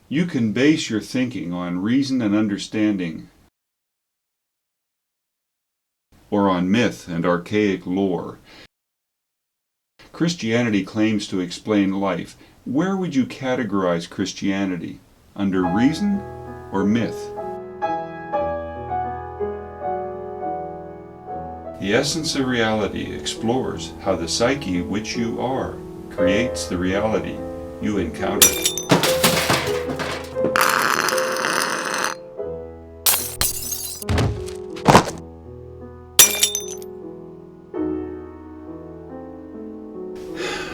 You can base your thinking on reason and understanding, or on myth and archaic lore. Christianity claims to explain life. Where would you categorize Christianity? Under reason or myth? The Essence of Reality explores how the psyche which you are creates the reality you encounter.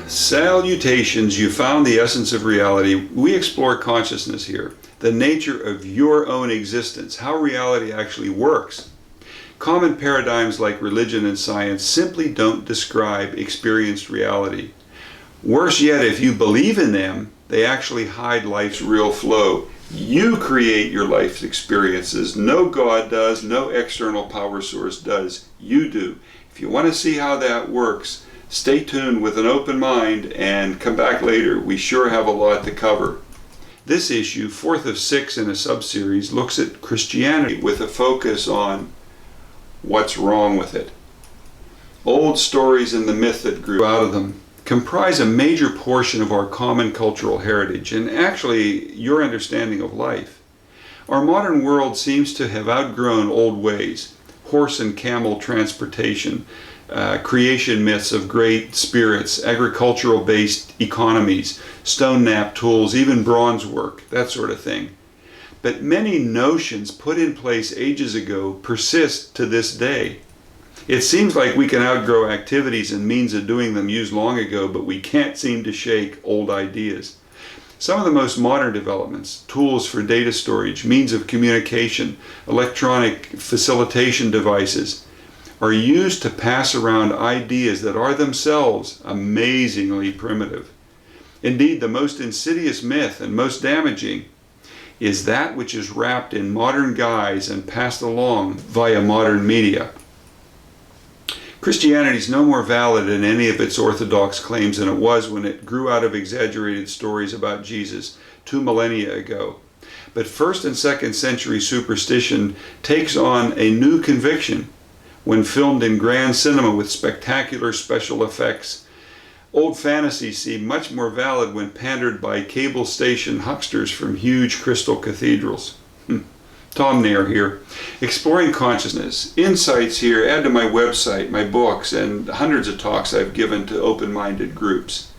Salutations, you found the essence of reality. We explore consciousness here, the nature of your own existence, how reality actually works. Common paradigms like religion and science simply don't describe experienced reality. Worse yet, if you believe in them, they actually hide life's real flow. You create your life's experiences. No God does, no external power source does. You do. If you want to see how that works, stay tuned with an open mind and come back later. We sure have a lot to cover. This issue, 4th of 6 in a sub-series, looks at Christianity with a focus on what's wrong with it. Old stories and the myth that grew out of them comprise a major portion of our common cultural heritage and actually your understanding of life. Our modern world seems to have outgrown old ways, horse and camel transportation, creation myths of great spirits, agricultural-based economies, stone knap tools, even bronze work, that sort of thing. But many notions put in place ages ago persist to this day. It seems like we can outgrow activities and means of doing them used long ago, but we can't seem to shake old ideas. Some of the most modern developments, tools for data storage, means of communication, electronic facilitation devices, are used to pass around ideas that are themselves amazingly primitive. Indeed, the most insidious myth and most damaging is that which is wrapped in modern guise and passed along via modern media. Christianity is no more valid in any of its orthodox claims than it was when it grew out of exaggerated stories about Jesus 2 millennia ago. But 1st and 2nd century superstition takes on a new conviction when filmed in grand cinema with spectacular special effects. Old fantasies seem much more valid when pandered by cable station hucksters from huge crystal cathedrals. Tom Nair here, exploring consciousness. Insights here add to my website, my books, and hundreds of talks I've given to open-minded groups.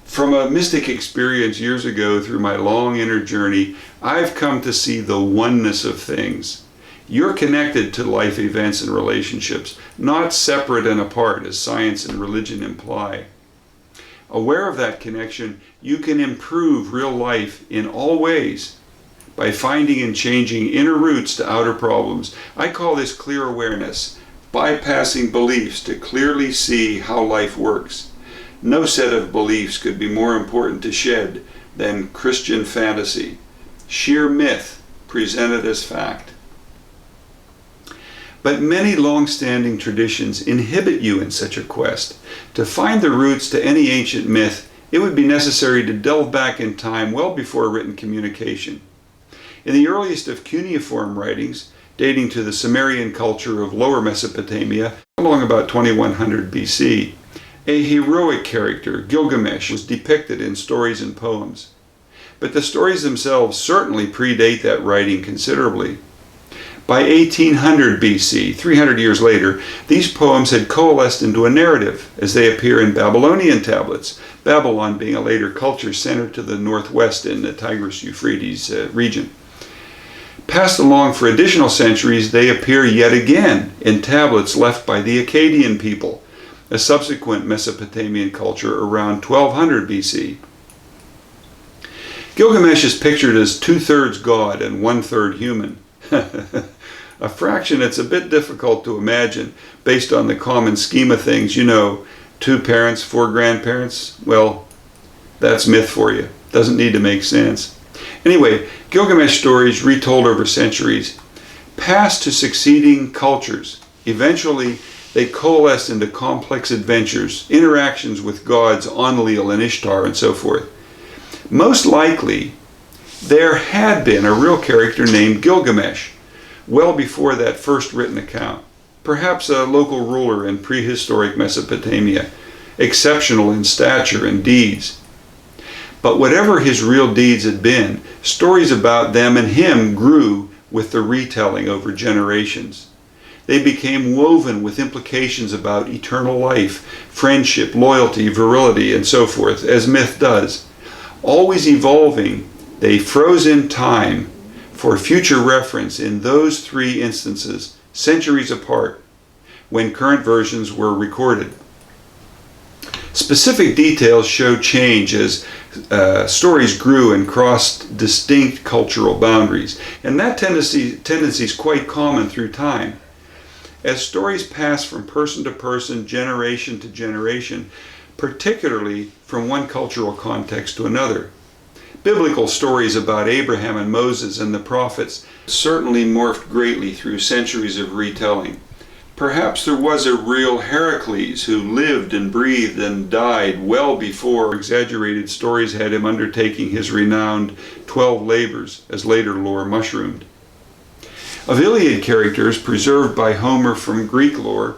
From a mystic experience years ago through my long inner journey, I've come to see the oneness of things. You're connected to life events and relationships, not separate and apart as science and religion imply. Aware of that connection, you can improve real life in all ways by finding and changing inner roots to outer problems. I call this clear awareness, bypassing beliefs to clearly see how life works. No set of beliefs could be more important to shed than Christian fantasy, sheer myth presented as fact. But many long-standing traditions inhibit you in such a quest. To find the roots to any ancient myth, it would be necessary to delve back in time well before written communication. In the earliest of cuneiform writings, dating to the Sumerian culture of Lower Mesopotamia, along about 2100 BC, a heroic character, Gilgamesh, was depicted in stories and poems. But the stories themselves certainly predate that writing considerably. By 1800 BC, 300 years later, these poems had coalesced into a narrative as they appear in Babylonian tablets, Babylon being a later culture centered to the northwest in the Tigris-Euphrates region. Passed along for additional centuries, they appear yet again in tablets left by the Akkadian people, a subsequent Mesopotamian culture around 1200 BC. Gilgamesh is pictured as 2/3 God and 1/3 human. A fraction it's a bit difficult to imagine based on the common scheme of things. 2 parents, 4 grandparents. Well, that's myth for you. Doesn't need to make sense. Anyway, Gilgamesh stories retold over centuries passed to succeeding cultures. Eventually, they coalesced into complex adventures, interactions with gods Enlil and Ishtar and so forth. Most likely, There had been a real character named Gilgamesh, well before that first written account, perhaps a local ruler in prehistoric Mesopotamia, exceptional in stature and deeds. But whatever his real deeds had been, stories about them and him grew with the retelling over generations. They became woven with implications about eternal life, friendship, loyalty, virility, and so forth, as myth does. Always evolving, they froze in time for future reference in those three instances, centuries apart, when current versions were recorded. Specific details show change as stories grew and crossed distinct cultural boundaries, and that tendency is quite common through time. As stories pass from person to person, generation to generation, particularly from one cultural context to another. Biblical stories about Abraham and Moses and the prophets certainly morphed greatly through centuries of retelling. Perhaps there was a real Heracles who lived and breathed and died well before exaggerated stories had him undertaking his renowned 12 labors, as later lore mushroomed. Of Iliad characters preserved by Homer from Greek lore,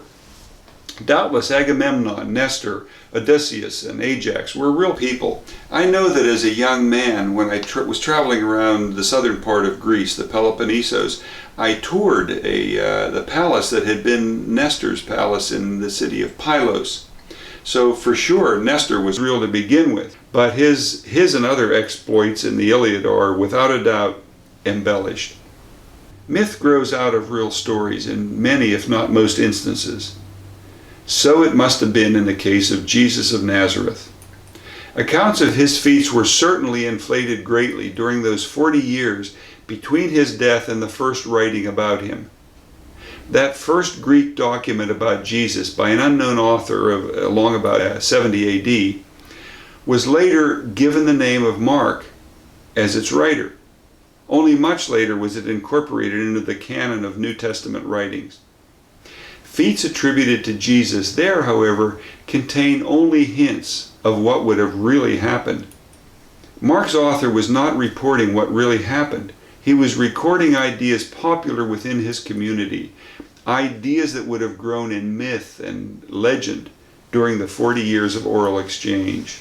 doubtless Agamemnon, Nestor, Odysseus, and Ajax were real people. I know that as a young man, when I was traveling around the southern part of Greece, the Peloponnesos, I toured the palace that had been Nestor's palace in the city of Pylos. So for sure, Nestor was real to begin with, but his and other exploits in the Iliad are, without a doubt, embellished. Myth grows out of real stories in many, if not most instances. So it must have been in the case of Jesus of Nazareth. Accounts of his feats were certainly inflated greatly during those 40 years between his death and the first writing about him. That first Greek document about Jesus by an unknown author along about 70 AD was later given the name of Mark as its writer. Only much later was it incorporated into the canon of New Testament writings. Feats attributed to Jesus there, however, contain only hints of what would have really happened. Mark's author was not reporting what really happened. He was recording ideas popular within his community, ideas that would have grown in myth and legend during the 40 years of oral exchange.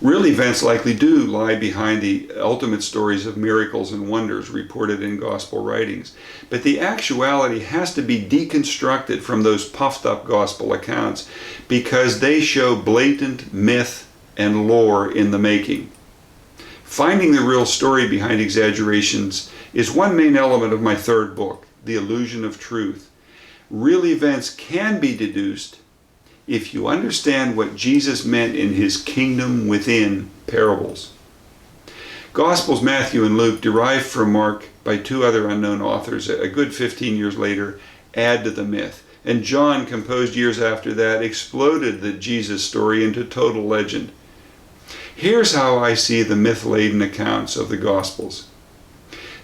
Real events likely do lie behind the ultimate stories of miracles and wonders reported in gospel writings, but the actuality has to be deconstructed from those puffed up gospel accounts because they show blatant myth and lore in the making. Finding the real story behind exaggerations is one main element of my third book, The Illusion of Truth. Real events can be deduced if you understand what Jesus meant in his kingdom within parables. Gospels Matthew and Luke, derived from Mark by two other unknown authors a good 15 years later, add to the myth. And John, composed years after that, exploded the Jesus story into total legend. Here's how I see the myth-laden accounts of the Gospels.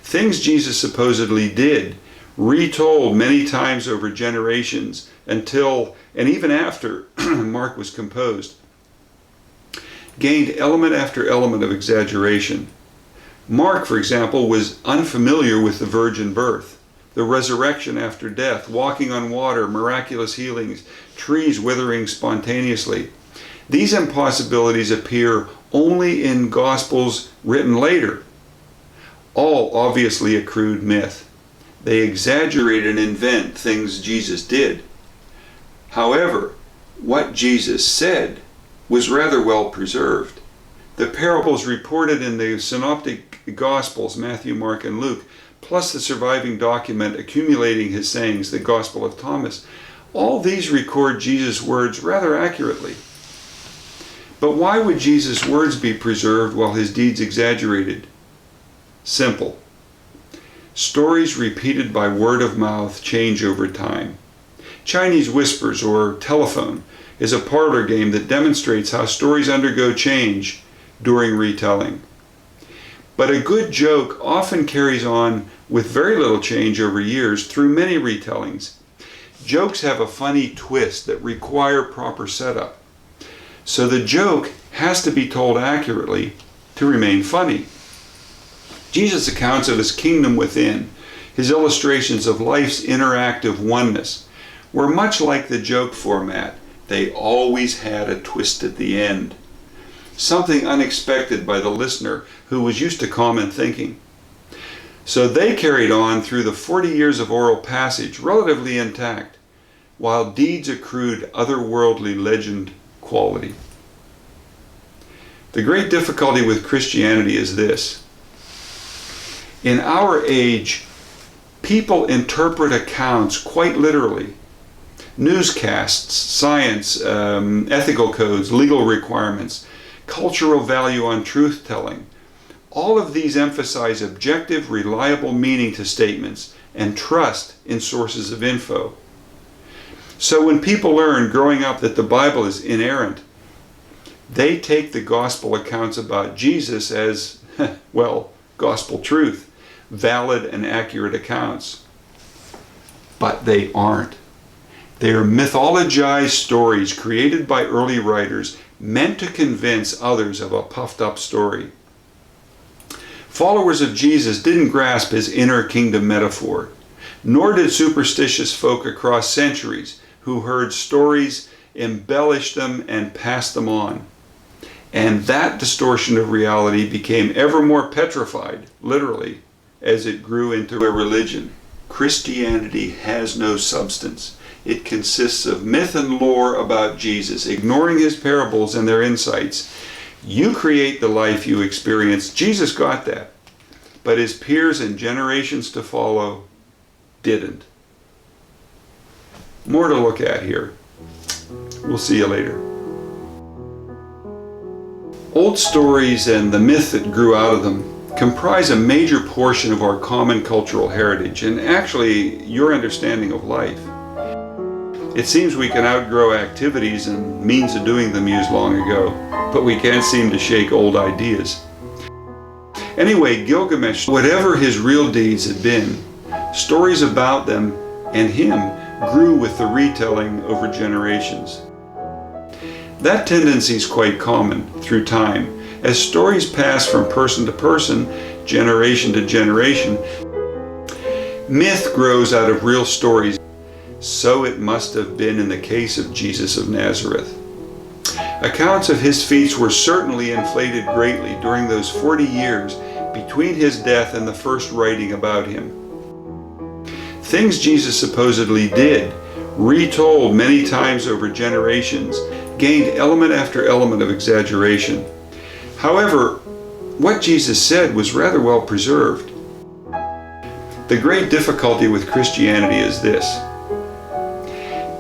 Things Jesus supposedly did, retold many times over generations until and even after Mark was composed, gained element after element of exaggeration. Mark, for example, was unfamiliar with the virgin birth, the resurrection after death, walking on water, miraculous healings, trees withering spontaneously. These impossibilities appear only in Gospels written later. All obviously a crude myth. They exaggerate and invent things Jesus did. However, what Jesus said was rather well preserved. The parables reported in the synoptic Gospels, Matthew, Mark, and Luke, plus the surviving document accumulating his sayings, the Gospel of Thomas, all these record Jesus' words rather accurately. But why would Jesus' words be preserved while his deeds exaggerated? Simple. Stories repeated by word of mouth change over time. Chinese whispers, or telephone, is a parlor game that demonstrates how stories undergo change during retelling. But a good joke often carries on with very little change over years through many retellings. Jokes have a funny twist that require proper setup. So the joke has to be told accurately to remain funny. Jesus' accounts of his kingdom within, his illustrations of life's interactive oneness, were much like the joke format. They always had a twist at the end, something unexpected by the listener who was used to common thinking. So they carried on through the 40 years of oral passage relatively intact, while deeds accrued otherworldly legend quality. The great difficulty with Christianity is this. In our age, people interpret accounts quite literally. Newscasts, science, ethical codes, legal requirements, cultural value on truth-telling. All of these emphasize objective, reliable meaning to statements and trust in sources of info. So when people learn growing up that the Bible is inerrant, they take the gospel accounts about Jesus as, well, gospel truth, valid and accurate accounts. But they aren't. They are mythologized stories created by early writers meant to convince others of a puffed up story. Followers of Jesus didn't grasp his inner kingdom metaphor, nor did superstitious folk across centuries who heard stories, embellished them, and passed them on. And that distortion of reality became ever more petrified, literally, as it grew into a religion. Christianity has no substance. It consists of myth and lore about Jesus, ignoring his parables and their insights. You create the life you experience. Jesus got that. But his peers and generations to follow didn't. More to look at here. We'll see you later. Old stories and the myth that grew out of them comprise a major portion of our common cultural heritage and actually your understanding of life. It seems we can outgrow activities and means of doing them used long ago, but we can't seem to shake old ideas. Anyway, Gilgamesh, whatever his real deeds had been, stories about them and him grew with the retelling over generations. That tendency is quite common through time. As stories pass from person to person, generation to generation, myth grows out of real stories. So it must have been in the case of Jesus of Nazareth. Accounts of his feats were certainly inflated greatly during those 40 years between his death and the first writing about him. Things Jesus supposedly did, retold many times over generations, gained element after element of exaggeration. However, what Jesus said was rather well preserved. The great difficulty with Christianity is this.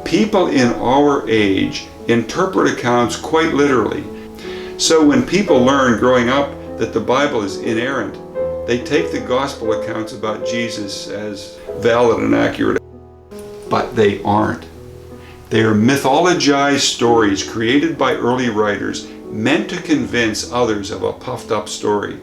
People in our age interpret accounts quite literally. So when people learn growing up that the Bible is inerrant, they take the gospel accounts about Jesus as valid and accurate. But they aren't. They are mythologized stories created by early writers meant to convince others of a puffed up story.